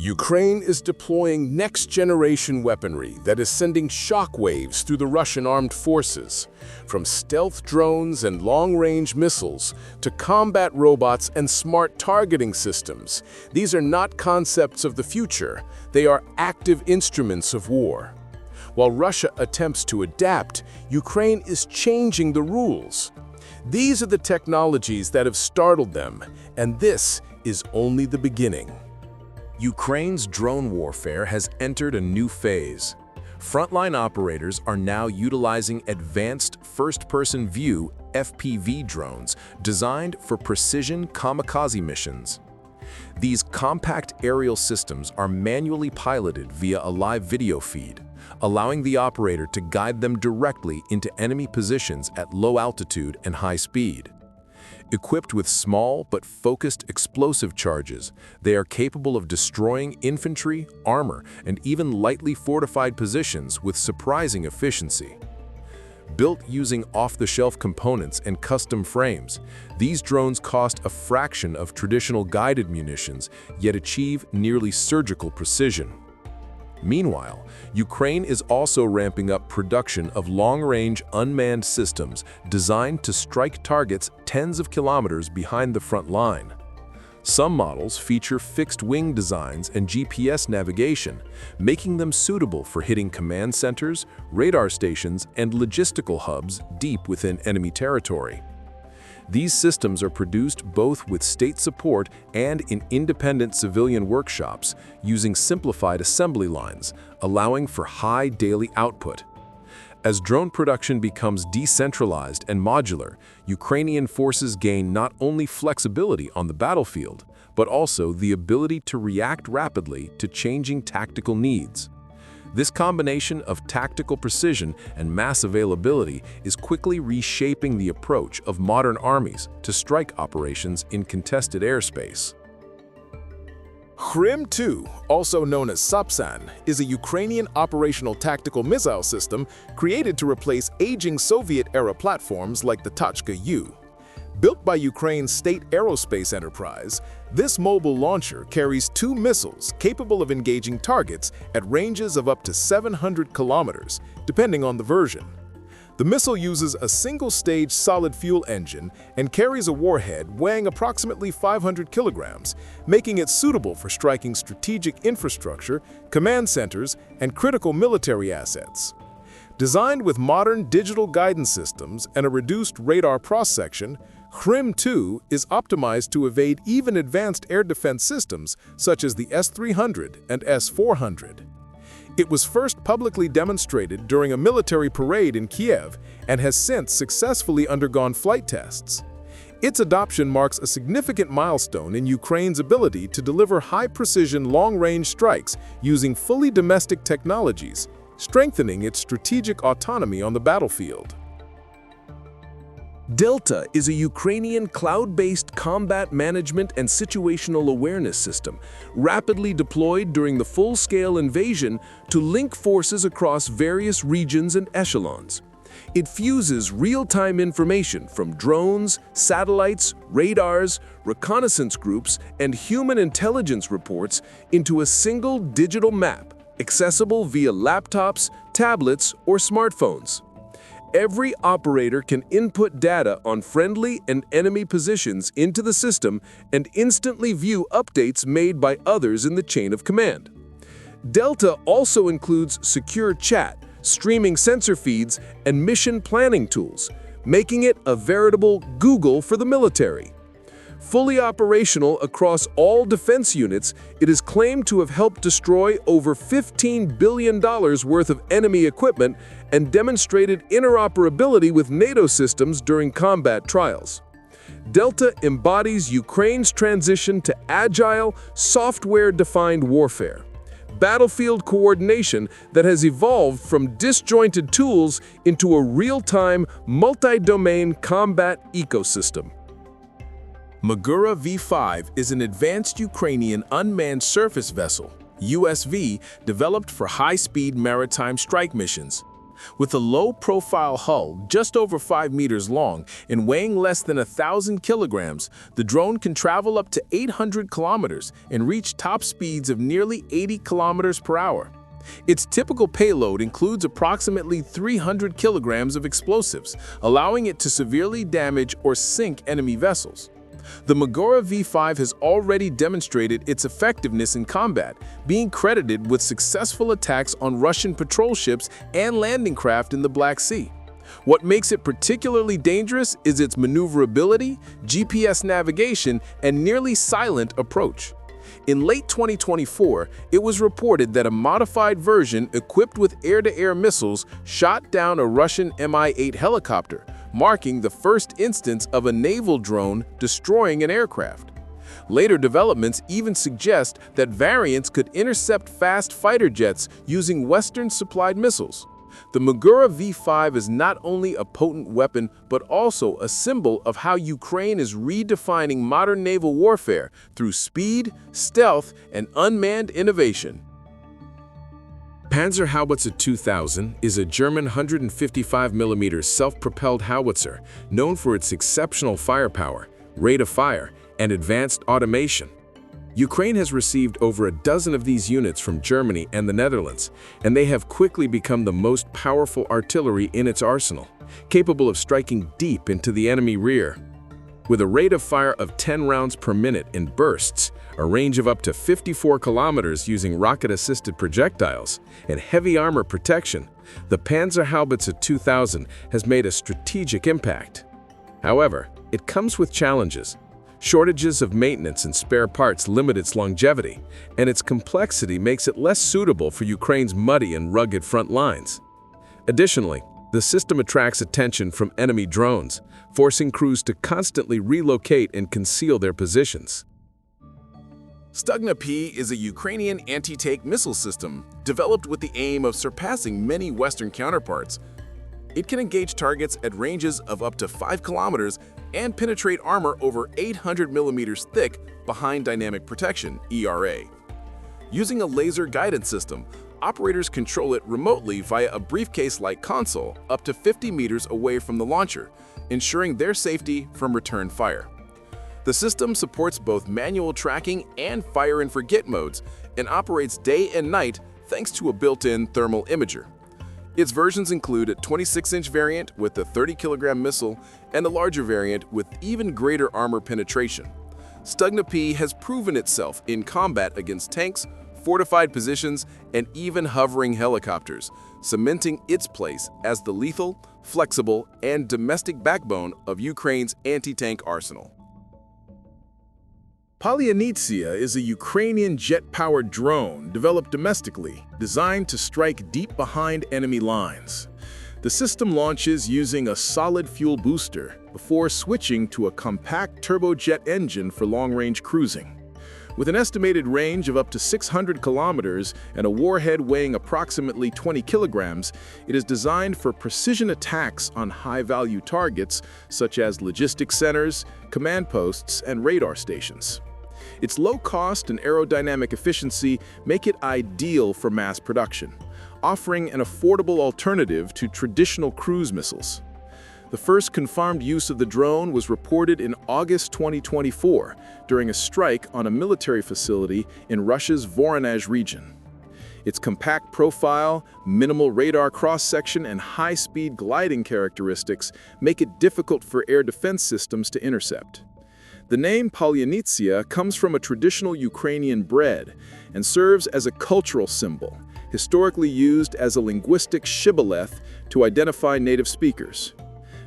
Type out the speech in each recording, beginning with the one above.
Ukraine is deploying next-generation weaponry that is sending shockwaves through the Russian armed forces, from stealth drones and long-range missiles to combat robots and smart targeting systems. These are not concepts of the future, they are active instruments of war. While Russia attempts to adapt, Ukraine is changing the rules. These are the technologies that have startled them, and this is only the beginning. Ukraine's drone warfare has entered a new phase. Frontline operators are now utilizing advanced first-person view (FPV) drones designed for precision kamikaze missions. These compact aerial systems are manually piloted via a live video feed, allowing the operator to guide them directly into enemy positions at low altitude and high speed. Equipped with small but focused explosive charges, they are capable of destroying infantry, armor, and even lightly fortified positions with surprising efficiency. Built using off-the-shelf components and custom frames, these drones cost a fraction of traditional guided munitions, yet achieve nearly surgical precision. Meanwhile, Ukraine is also ramping up production of long-range unmanned systems designed to strike targets tens of kilometers behind the front line. Some models feature fixed-wing designs and GPS navigation, making them suitable for hitting command centers, radar stations, and logistical hubs deep within enemy territory. These systems are produced both with state support and in independent civilian workshops using simplified assembly lines, allowing for high daily output. As drone production becomes decentralized and modular, Ukrainian forces gain not only flexibility on the battlefield, but also the ability to react rapidly to changing tactical needs. This combination of tactical precision and mass availability is quickly reshaping the approach of modern armies to strike operations in contested airspace. Krim-2, also known as Sapsan, is a Ukrainian operational tactical missile system created to replace aging Soviet-era platforms like the Tochka-U. Built by Ukraine's state aerospace enterprise, this mobile launcher carries 2 missiles capable of engaging targets at ranges of up to 700 kilometers, depending on the version. The missile uses a single-stage solid-fuel engine and carries a warhead weighing approximately 500 kilograms, making it suitable for striking strategic infrastructure, command centers, and critical military assets. Designed with modern digital guidance systems and a reduced radar cross-section, Krim-2 is optimized to evade even advanced air defense systems such as the S-300 and S-400. It was first publicly demonstrated during a military parade in Kiev and has since successfully undergone flight tests. Its adoption marks a significant milestone in Ukraine's ability to deliver high-precision long-range strikes using fully domestic technologies, strengthening its strategic autonomy on the battlefield. Delta is a Ukrainian cloud-based combat management and situational awareness system, rapidly deployed during the full-scale invasion to link forces across various regions and echelons. It fuses real-time information from drones, satellites, radars, reconnaissance groups, and human intelligence reports into a single digital map, accessible via laptops, tablets, or smartphones. Every operator can input data on friendly and enemy positions into the system and instantly view updates made by others in the chain of command. Delta also includes secure chat, streaming sensor feeds, and mission planning tools, making it a veritable Google for the military. Fully operational across all defense units, it is claimed to have helped destroy over $15 billion worth of enemy equipment and demonstrated interoperability with NATO systems during combat trials. Delta embodies Ukraine's transition to agile, software-defined warfare, battlefield coordination that has evolved from disjointed tools into a real-time, multi-domain combat ecosystem. Magura V5 is an advanced Ukrainian unmanned surface vessel, USV, developed for high-speed maritime strike missions. With a low-profile hull just over 5 meters long and weighing less than 1,000 kilograms, the drone can travel up to 800 kilometers and reach top speeds of nearly 80 kilometers per hour. Its typical payload includes approximately 300 kilograms of explosives, allowing it to severely damage or sink enemy vessels. The Magura V5 has already demonstrated its effectiveness in combat, being credited with successful attacks on Russian patrol ships and landing craft in the Black Sea. What makes it particularly dangerous is its maneuverability, GPS navigation, and nearly silent approach. In late 2024, it was reported that a modified version equipped with air-to-air missiles shot down a Russian Mi-8 helicopter, marking the first instance of a naval drone destroying an aircraft. Later developments even suggest that variants could intercept fast fighter jets using Western-supplied missiles. The Magura V5 is not only a potent weapon, but also a symbol of how Ukraine is redefining modern naval warfare through speed, stealth, and unmanned innovation. Panzerhaubitze 2000 is a German 155mm self-propelled howitzer known for its exceptional firepower, rate of fire, and advanced automation. Ukraine has received over a dozen of these units from Germany and the Netherlands, and they have quickly become the most powerful artillery in its arsenal, capable of striking deep into the enemy rear. With a rate of fire of 10 rounds per minute in bursts, a range of up to 54 kilometers using rocket-assisted projectiles, and heavy armor protection, the Panzerhaubitze 2000 has made a strategic impact. However, it comes with challenges. Shortages of maintenance and spare parts limit its longevity, and its complexity makes it less suitable for Ukraine's muddy and rugged front lines. Additionally, the system attracts attention from enemy drones, forcing crews to constantly relocate and conceal their positions. Stugna-P is a Ukrainian anti-tank missile system developed with the aim of surpassing many Western counterparts. It can engage targets at ranges of up to 5 kilometers and penetrate armor over 800 millimeters thick behind dynamic protection (ERA). Using a laser guidance system, operators control it remotely via a briefcase-like console up to 50 meters away from the launcher, ensuring their safety from return fire. The system supports both manual tracking and fire-and-forget modes and operates day and night thanks to a built-in thermal imager. Its versions include a 26-inch variant with a 30-kilogram missile and a larger variant with even greater armor penetration. Stugna-P has proven itself in combat against tanks, fortified positions, and even hovering helicopters, cementing its place as the lethal, flexible, and domestic backbone of Ukraine's anti-tank arsenal. Palianytsia is a Ukrainian jet-powered drone developed domestically, designed to strike deep behind enemy lines. The system launches using a solid fuel booster before switching to a compact turbojet engine for long-range cruising. With an estimated range of up to 600 kilometers and a warhead weighing approximately 20 kilograms, it is designed for precision attacks on high-value targets such as logistics centers, command posts, and radar stations. Its low cost and aerodynamic efficiency make it ideal for mass production, offering an affordable alternative to traditional cruise missiles. The first confirmed use of the drone was reported in August 2024 during a strike on a military facility in Russia's Voronezh region. Its compact profile, minimal radar cross-section, and high-speed gliding characteristics make it difficult for air defense systems to intercept. The name Palianytsia comes from a traditional Ukrainian bread and serves as a cultural symbol, historically used as a linguistic shibboleth to identify native speakers.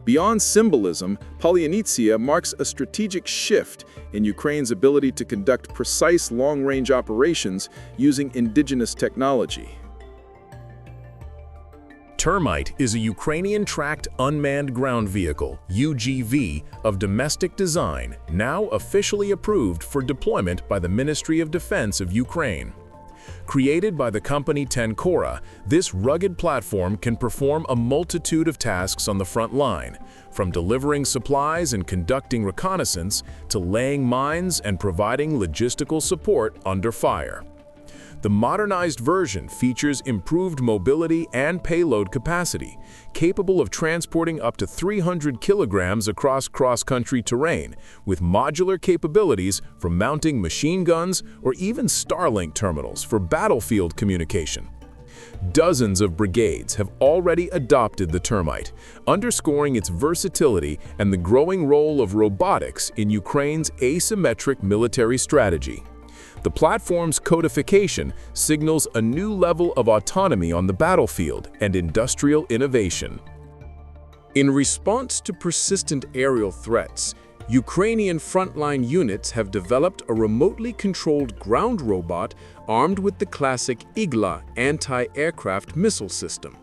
Beyond symbolism, Palianytsia marks a strategic shift in Ukraine's ability to conduct precise long-range operations using indigenous technology. Termite is a Ukrainian-tracked unmanned ground vehicle, UGV, of domestic design, now officially approved for deployment by the Ministry of Defense of Ukraine. Created by the company Tenkora, this rugged platform can perform a multitude of tasks on the front line, from delivering supplies and conducting reconnaissance to laying mines and providing logistical support under fire. The modernized version features improved mobility and payload capacity, capable of transporting up to 300 kilograms across cross-country terrain, with modular capabilities for mounting machine guns or even Starlink terminals for battlefield communication. Dozens of brigades have already adopted the Termite, underscoring its versatility and the growing role of robotics in Ukraine's asymmetric military strategy. The platform's codification signals a new level of autonomy on the battlefield and industrial innovation. In response to persistent aerial threats, Ukrainian frontline units have developed a remotely controlled ground robot armed with the classic Igla anti-aircraft missile system.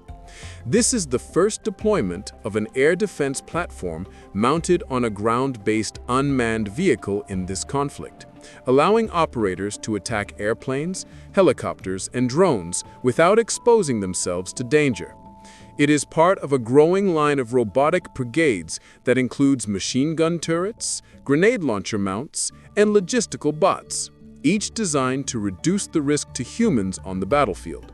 This is the first deployment of an air defense platform mounted on a ground-based unmanned vehicle in this conflict, allowing operators to attack airplanes, helicopters, and drones without exposing themselves to danger. It is part of a growing line of robotic brigades that includes machine gun turrets, grenade launcher mounts, and logistical bots, each designed to reduce the risk to humans on the battlefield.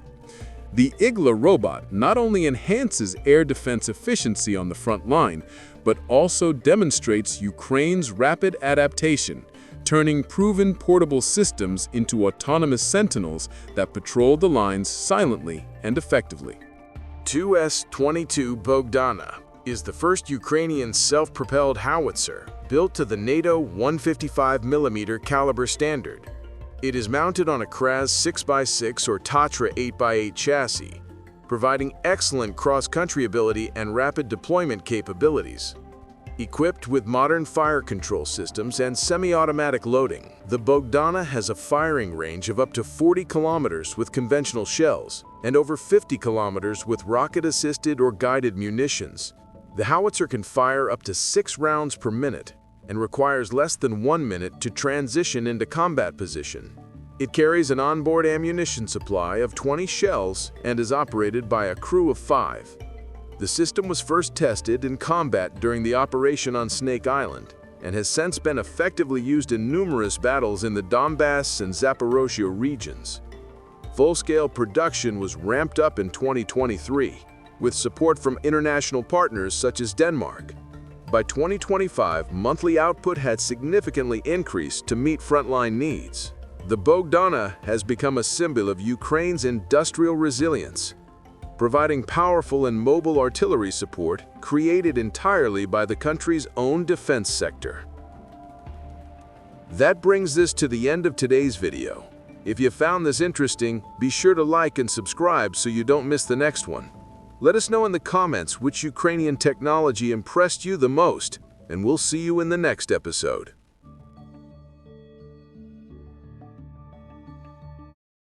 The Igla robot not only enhances air defense efficiency on the front line, but also demonstrates Ukraine's rapid adaptation, turning proven portable systems into autonomous sentinels that patrol the lines silently and effectively. Tu-22 Bohdana is the first Ukrainian self-propelled howitzer built to the NATO 155mm caliber standard. It is mounted on a Kraz 6x6 or Tatra 8x8 chassis, providing excellent cross-country ability and rapid deployment capabilities. Equipped with modern fire control systems and semi-automatic loading, the Bohdana has a firing range of up to 40 kilometers with conventional shells and over 50 kilometers with rocket-assisted or guided munitions. The howitzer can fire up to 6 rounds per minute and requires less than 1 minute to transition into combat position. It carries an onboard ammunition supply of 20 shells and is operated by a crew of 5. The system was first tested in combat during the operation on Snake Island and has since been effectively used in numerous battles in the Donbass and Zaporozhye regions. Full-scale production was ramped up in 2023, with support from international partners such as Denmark. By 2025, monthly output had significantly increased to meet frontline needs. The Bohdana has become a symbol of Ukraine's industrial resilience, providing powerful and mobile artillery support created entirely by the country's own defense sector. That brings us to the end of today's video. If you found this interesting, be sure to like and subscribe so you don't miss the next one. Let us know in the comments which Ukrainian technology impressed you the most, and we'll see you in the next episode.